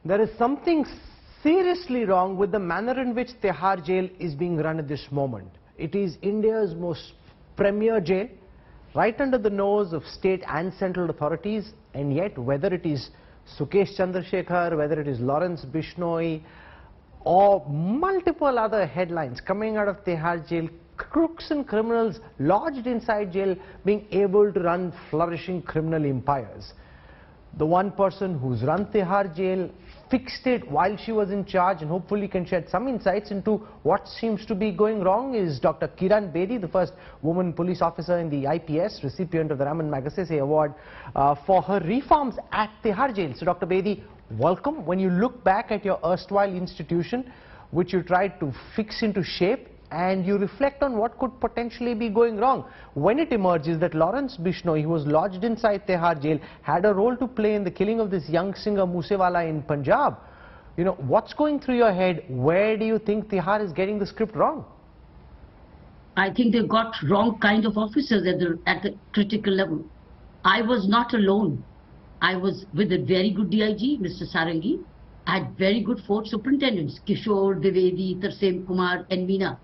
There is something seriously wrong with the manner in which Tihar jail is being run at this moment. It is India's most premier jail, right under the nose of state and central authorities, and yet whether it is Sukesh Chandrasekhar, whether it is Lawrence Bishnoi, or multiple other headlines coming out of Tihar jail, crooks and criminals lodged inside jail being able to run flourishing criminal empires. The one person who's run Tihar jail fixed it while she was in charge and hopefully can shed some insights into what seems to be going wrong is Dr. Kiran Bedi, the first woman police officer in the IPS, recipient of the Raman Magsaysay Award for her reforms at Tihar jail. So Dr. Bedi, welcome. When you look back at your erstwhile institution, which you tried to fix into shape, and you reflect on what could potentially be going wrong, when it emerges that Lawrence Bishnoi, who was lodged inside Tihar jail, had a role to play in the killing of this young singer Moose Wala in Punjab, you know, what's going through your head? Where do you think Tihar is getting the script wrong? I think they got wrong kind of officers at the critical level. I was not alone. I was with a very good DIG, Mr. Sarangi. I had very good four superintendents, Kishore, Dwivedi, Tarsem Kumar and Meena.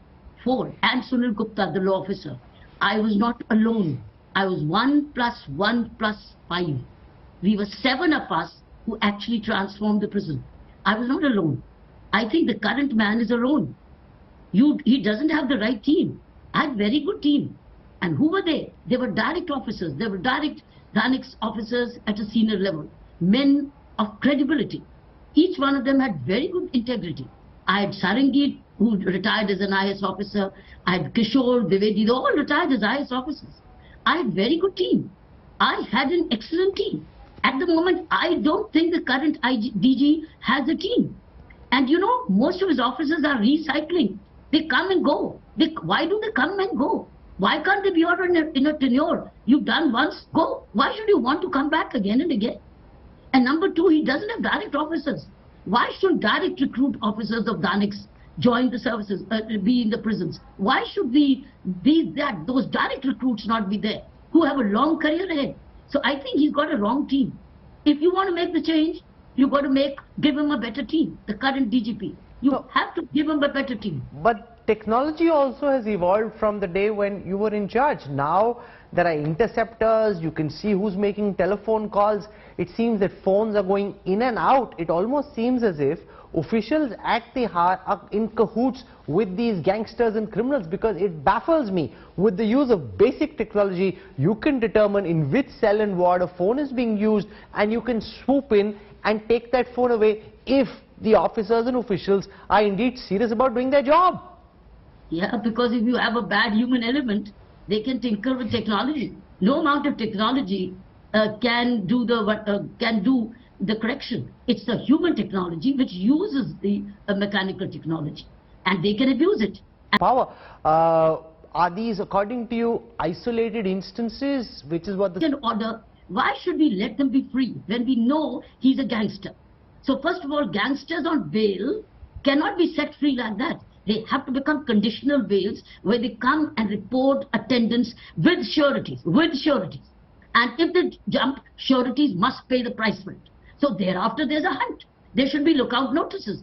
Four, and Sunil Gupta, the law officer. I was not alone. I was 1 + 1 + 5. We were 7 of us who actually transformed the prison. I was not alone. I think the current man is alone. He doesn't have the right team. I had a very good team. And who were they? They were direct officers. They were direct officers at a senior level. Men of credibility. Each one of them had very good integrity. I had Sarangi, who retired as an IS officer. I had Kishore, Dwivedi, they all retired as IS officers. I had a very good team. I had an excellent team. At the moment, I don't think the current DG has a team. And you know, most of his officers are recycling. They come and go. Why do they come and go? Why can't they be out in a tenure? You've done once, go. Why should you want to come back again and again? And number two, he doesn't have direct officers. Why should direct recruit officers of Danics join the services, be in the prisons? Why should those direct recruits not be there, who have a long career ahead? So I think he's got a wrong team. If you want to make the change, you've got to give him a better team, the current DGP. You have to give him a better team. But technology also has evolved from the day when you were in charge. Now there are interceptors, you can see who's making telephone calls. It seems that phones are going in and out. It almost seems as if officials at Tihar are in cahoots with these gangsters and criminals, because it baffles me. With the use of basic technology, you can determine in which cell and ward a phone is being used, and you can swoop in and take that phone away if the officers and officials are indeed serious about doing their job. Yeah, because if you have a bad human element, they can tinker with technology. No amount of technology can do the correction. It's the human technology which uses the mechanical technology, and they can abuse it. Power. Are these, according to you, isolated instances, which is what the order? Why should we let them be free when we know he's a gangster? So first of all, gangsters on bail cannot be set free like that. They have to become conditional bails where they come and report attendance with sureties, And if they jump, sureties must pay the price for it. So thereafter there's a hunt. There should be lookout notices.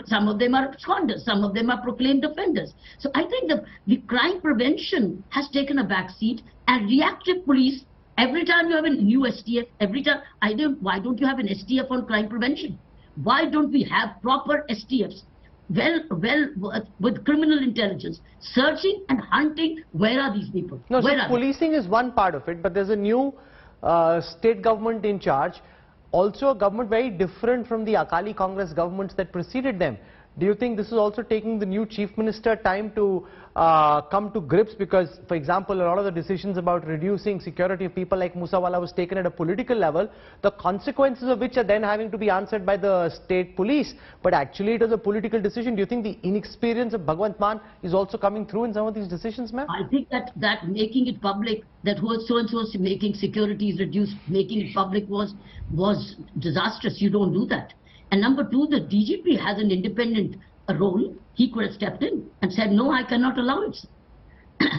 Some of them are absconders, some of them are proclaimed offenders. So I think the crime prevention has taken a back seat, and reactive police, every time you have a new STF, why don't you have an STF on crime prevention? Why don't we have proper STFs? With criminal intelligence, searching and hunting, where are these people? No, so policing is one part of it, but there's a new state government in charge, also a government very different from the Akali Congress governments that preceded them. Do you think this is also taking the new chief minister time to come to grips? Because, for example, a lot of the decisions about reducing security of people like Moose Wala was taken at a political level, the consequences of which are then having to be answered by the state police. But actually it was a political decision. Do you think the inexperience of Bhagwant Mann is also coming through in some of these decisions, ma'am? I think that making it public, that who so-and-so is making security is reduced, making it public was disastrous. You don't do that. And number two, the DGP has an independent role. He could have stepped in and said, no, I cannot allow it.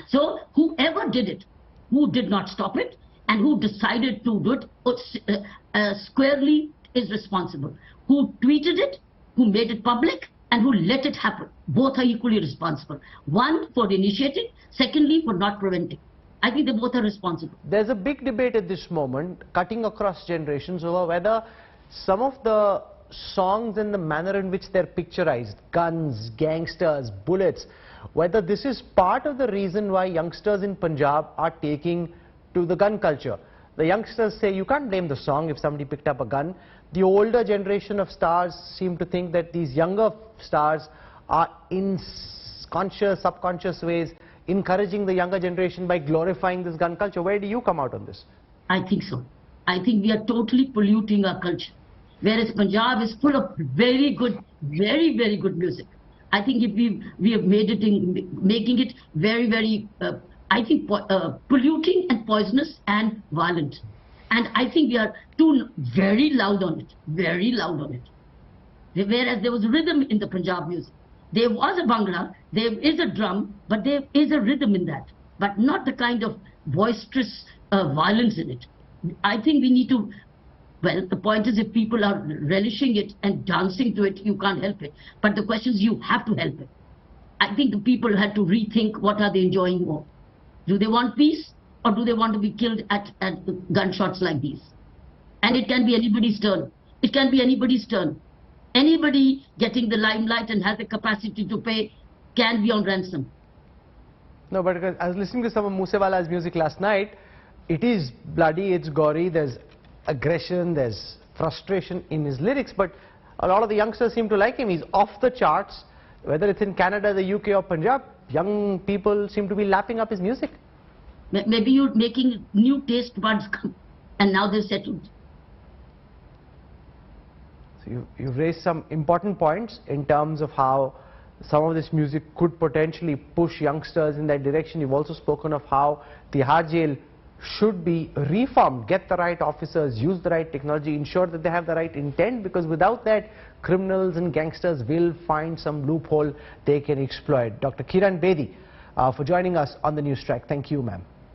So whoever did it, who did not stop it, and who decided to do it squarely is responsible. Who tweeted it, who made it public, and who let it happen. Both are equally responsible. One for initiating, secondly for not preventing. I think they both are responsible. There's a big debate at this moment, cutting across generations, over whether some of the songs and the manner in which they're picturized, guns, gangsters, bullets, whether this is part of the reason why youngsters in Punjab are taking to the gun culture. The youngsters say you can't blame the song if somebody picked up a gun. The older generation of stars seem to think that these younger stars are in conscious, subconscious ways encouraging the younger generation by glorifying this gun culture. Where do you come out on this? I think so. I think we are totally polluting our culture. Whereas Punjab is full of very good, very, very good music. I think if we have made it making it very, very, I think polluting and poisonous and violent. And I think we are too very loud on it, very loud on it. Whereas there was rhythm in the Punjab music. There was a bhangra, there is a drum, but there is a rhythm in that. But not the kind of boisterous violence in it. I think we need to, well, the point is if people are relishing it and dancing to it, you can't help it. But the question is you have to help it. I think the people had to rethink what are they enjoying more. Do they want peace or do they want to be killed at gunshots like these? And it can be anybody's turn. It can be anybody's turn. Anybody getting the limelight and has the capacity to pay can be on ransom. No, but I was listening to some of Moose Wala's music last night. It is bloody, it's gory, there's aggression, there's frustration in his lyrics, but a lot of the youngsters seem to like him. He's off the charts, whether it's in Canada, the UK or Punjab. Young people seem to be lapping up his music. Maybe you're making new taste buds come, and now they're settled. So you've raised some important points in terms of how some of this music could potentially push youngsters in that direction. You've also spoken of how Tihar jail should be reformed, get the right officers, use the right technology, ensure that they have the right intent, because without that, criminals and gangsters will find some loophole they can exploit. Dr. Kiran Bedi for joining us on the News Track. Thank you, ma'am.